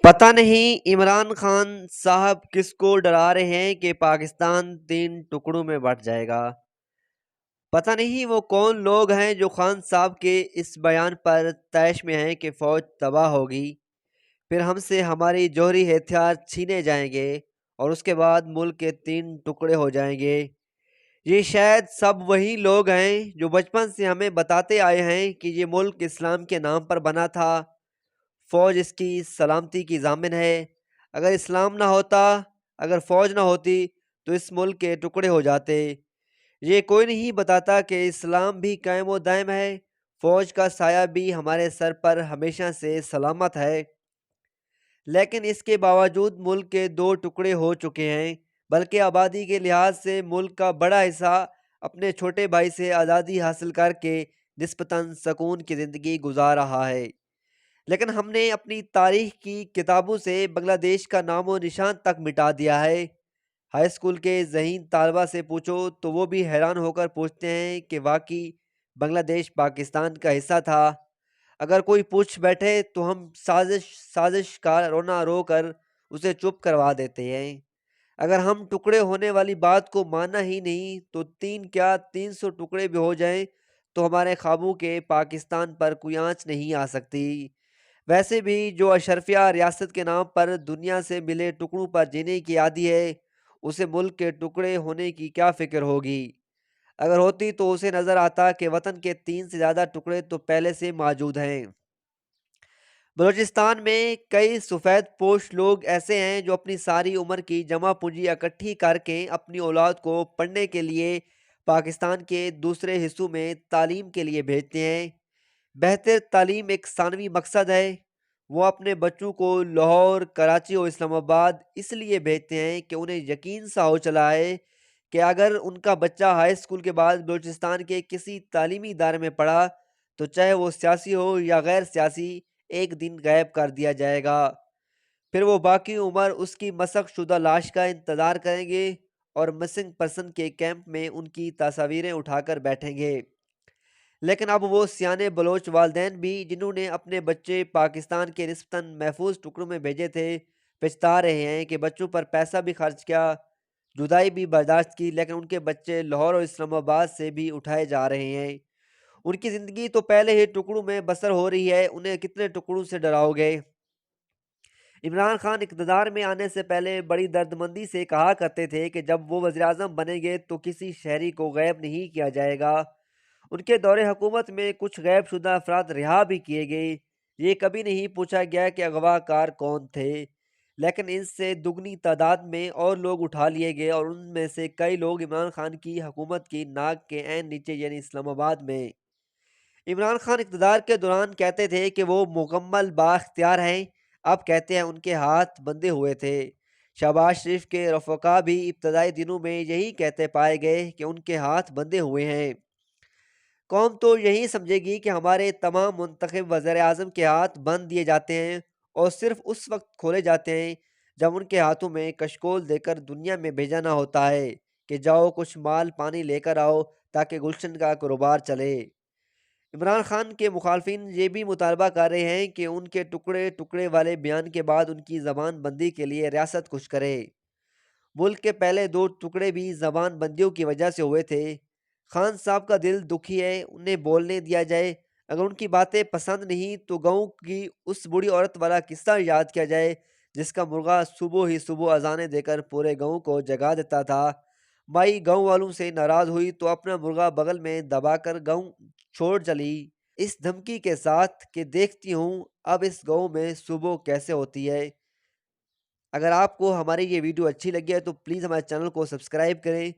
پتہ نہیں عمران خان صاحب کس کو ڈرا رہے ہیں کہ پاکستان 3 ٹکڑوں میں بٹ جائے گا۔ پتہ نہیں وہ کون لوگ ہیں جو خان صاحب کے اس بیان پر طیش میں ہیں کہ فوج تباہ ہوگی، پھر ہم سے ہماری جوہری ہتھیار چھینے جائیں گے اور اس کے بعد ملک کے 3 ٹکڑے ہو جائیں گے۔ یہ شاید سب وہی لوگ ہیں جو بچپن سے ہمیں بتاتے آئے ہیں کہ یہ ملک اسلام کے نام پر بنا تھا، فوج اس کی سلامتی کی ضامن ہے۔ اگر اسلام نہ ہوتا، اگر فوج نہ ہوتی تو اس ملک کے ٹکڑے ہو جاتے۔ یہ کوئی نہیں بتاتا کہ اسلام بھی قائم و دائم ہے، فوج کا سایہ بھی ہمارے سر پر ہمیشہ سے سلامت ہے۔ لیکن اس کے باوجود ملک کے 2 ٹکڑے ہو چکے ہیں، بلکہ آبادی کے لحاظ سے ملک کا بڑا حصہ اپنے چھوٹے بھائی سے آزادی حاصل کر کے نسبتاً سکون کی زندگی گزار رہا ہے۔ لیکن ہم نے اپنی تاریخ کی کتابوں سے بنگلہ دیش کا نام و نشان تک مٹا دیا ہے۔ ہائی اسکول کے ذہین طالبہ سے پوچھو تو وہ بھی حیران ہو کر پوچھتے ہیں کہ واقعی بنگلہ دیش پاکستان کا حصہ تھا۔ اگر کوئی پوچھ بیٹھے تو ہم سازش کا رونا رو کر اسے چپ کروا دیتے ہیں۔ اگر ہم ٹکڑے ہونے والی بات کو مانا ہی نہیں تو 300 بھی ہو جائیں تو ہمارے خوابوں کے پاکستان پر کوئی آنچ نہیں آ سکتی۔ ویسے بھی جو اشرفیہ ریاست کے نام پر دنیا سے ملے ٹکڑوں پر جینے کی عادی ہے، اسے ملک کے ٹکڑے ہونے کی کیا فکر ہوگی؟ اگر ہوتی تو اسے نظر آتا کہ وطن کے 3 سے زیادہ ٹکڑے تو پہلے سے موجود ہیں۔ بلوچستان میں کئی سفید پوش لوگ ایسے ہیں جو اپنی ساری عمر کی جمع پونجی اکٹھی کر کے اپنی اولاد کو پڑھنے کے لیے پاکستان کے دوسرے حصوں میں تعلیم کے لیے بھیجتے ہیں۔ بہتر تعلیم ایک ثانوی مقصد ہے۔ وہ اپنے بچوں کو لاہور، کراچی اور اسلام آباد اس لیے بھیجتے ہیں کہ انہیں یقین سا ہو چلا ہے کہ اگر ان کا بچہ ہائی اسکول کے بعد بلوچستان کے کسی تعلیمی ادارے میں پڑھا تو چاہے وہ سیاسی ہو یا غیر سیاسی، ایک دن غائب کر دیا جائے گا۔ پھر وہ باقی عمر اس کی مسخ شدہ لاش کا انتظار کریں گے اور مسنگ پرسن کے کیمپ میں ان کی تصاویریں اٹھا کر بیٹھیں گے۔ لیکن اب وہ سیانے بلوچ والدین بھی جنہوں نے اپنے بچے پاکستان کے نسبتاً محفوظ ٹکڑوں میں بھیجے تھے، پچھتا رہے ہیں کہ بچوں پر پیسہ بھی خرچ کیا، جدائی بھی برداشت کی، لیکن ان کے بچے لاہور اور اسلام آباد سے بھی اٹھائے جا رہے ہیں۔ ان کی زندگی تو پہلے ہی ٹکڑوں میں بسر ہو رہی ہے، انہیں کتنے ٹکڑوں سے ڈراؤ گے؟ عمران خان اقتدار میں آنے سے پہلے بڑی دردمندی سے کہا کرتے تھے کہ جب وہ وزیراعظم بنیں گے تو کسی شہری کو غائب نہیں کیا جائے گا۔ ان کے دور حکومت میں کچھ غائب شدہ افراد رہا بھی کیے گئے۔ یہ کبھی نہیں پوچھا گیا کہ اغوا کار کون تھے، لیکن ان سے دگنی تعداد میں اور لوگ اٹھا لیے گئے اور ان میں سے کئی لوگ عمران خان کی حکومت کی ناک کے عین نیچے یعنی اسلام آباد میں۔ عمران خان اقتدار کے دوران کہتے تھے کہ وہ مکمل بااختیار ہیں، اب کہتے ہیں ان کے ہاتھ بندھے ہوئے تھے۔ شہباز شریف کے رفقا بھی ابتدائی دنوں میں یہی کہتے پائے گئے کہ ان کے ہاتھ بندھے ہوئے ہیں۔ قوم تو یہی سمجھے گی کہ ہمارے تمام منتخب وزیر اعظم کے ہاتھ بند دیے جاتے ہیں اور صرف اس وقت کھولے جاتے ہیں جب ان کے ہاتھوں میں کشکول دے کر دنیا میں بھیجانا ہوتا ہے کہ جاؤ کچھ مال پانی لے کر آؤ تاکہ گلشن کا کاروبار چلے۔ عمران خان کے مخالفین یہ بھی مطالبہ کر رہے ہیں کہ ان کے ٹکڑے ٹکڑے والے بیان کے بعد ان کی زبان بندی کے لیے ریاست کچھ کرے۔ ملک کے پہلے 2 ٹکڑے بھی زبان بندیوں کی وجہ سے ہوئے تھے۔ خان صاحب کا دل دکھی ہے، انہیں بولنے دیا جائے۔ اگر ان کی باتیں پسند نہیں تو گاؤں کی اس بوڑھی عورت والا قصہ یاد کیا جائے جس کا مرغا صبح ہی صبح اذانیں دے کر پورے گاؤں کو جگا دیتا تھا۔ مائی گاؤں والوں سے ناراض ہوئی تو اپنا مرغا بغل میں دبا کر گاؤں چھوڑ چلی، اس دھمکی کے ساتھ کہ دیکھتی ہوں اب اس گاؤں میں صبح کیسے ہوتی ہے۔ اگر آپ کو ہماری یہ ویڈیو اچھی لگی ہے تو پلیز ہمارے چینل کو سبسکرائب کریں۔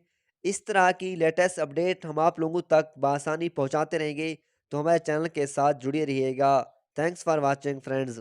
اس طرح کی لیٹسٹ اپڈیٹ ہم آپ لوگوں تک بآسانی پہنچاتے رہیں گے، تو ہمارے چینل کے ساتھ جڑے رہیے گا۔ Thanks for watching friends.